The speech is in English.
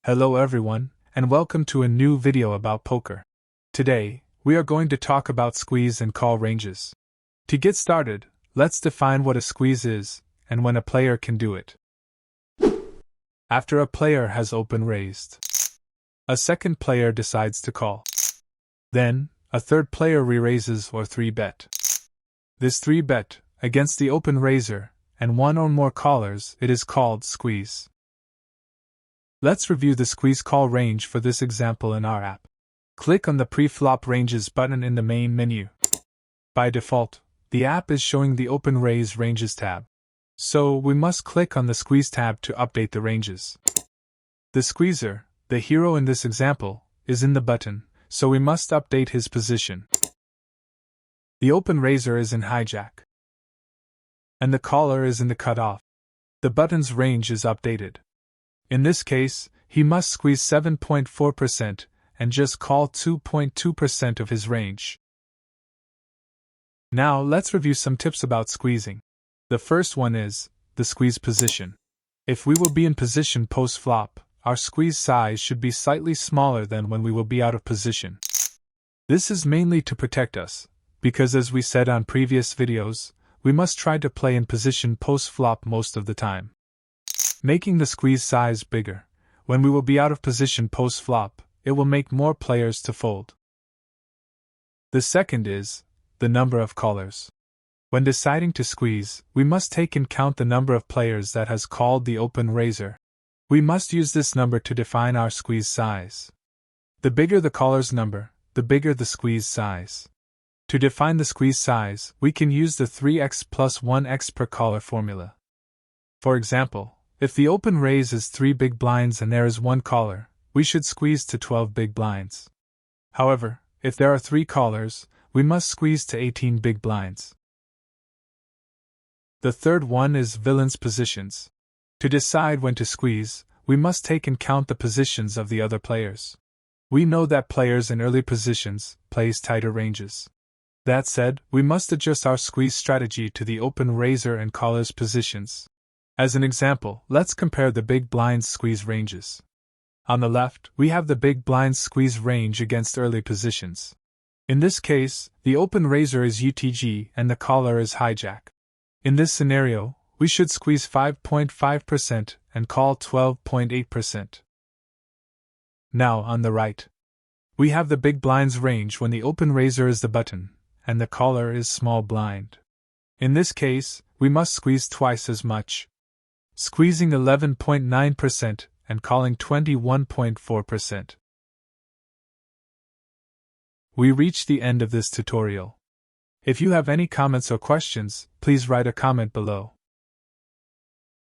Hello everyone, and welcome to a new video about poker. Today, we are going to talk about squeeze and call ranges. To get started, let's define what a squeeze is, and when a player can do it. After a player has open raised, a second player decides to call. Then, a third player re-raises or 3-bet. This 3-bet, against the open raiser, and one or more callers, it is called squeeze. Let's review the squeeze call range for this example in our app. Click on the Pre-Flop Ranges button in the main menu. By default, the app is showing the Open Raise Ranges tab. So, we must click on the Squeeze tab to update the ranges. The squeezer, the hero in this example, is in the button, so we must update his position. The open raiser is in hijack, and the caller is in the cutoff. The button's range is updated. In this case, he must squeeze 7.4% and just call 2.2% of his range. Now let's review some tips about squeezing. The first one is the squeeze position. If we will be in position post-flop, our squeeze size should be slightly smaller than when we will be out of position. This is mainly to protect us, because as we said on previous videos, we must try to play in position post-flop most of the time. Making the squeeze size bigger, when we will be out of position post-flop, it will make more players to fold. The second is the number of callers. When deciding to squeeze, we must take in count the number of players that has called the open raiser. We must use this number to define our squeeze size. The bigger the caller's number, the bigger the squeeze size. To define the squeeze size, we can use the 3x plus 1x per caller formula. For example, if the open raise is 3 big blinds and there is 1 caller, we should squeeze to 12 big blinds. However, if there are 3 callers, we must squeeze to 18 big blinds. The third one is villain's positions. To decide when to squeeze, we must take in count the positions of the other players. We know that players in early positions plays tighter ranges. That said, we must adjust our squeeze strategy to the open raiser and caller's positions. As an example, let's compare the big blinds squeeze ranges. On the left, we have the big blinds squeeze range against early positions. In this case, the open raiser is UTG and the caller is hijack. In this scenario, we should squeeze 5.5% and call 12.8%. Now, on the right, we have the big blinds range when the open raiser is the button, and the caller is small blind. In this case, we must squeeze twice as much, squeezing 11.9% and calling 21.4%. We reach the end of this tutorial. If you have any comments or questions, please write a comment below.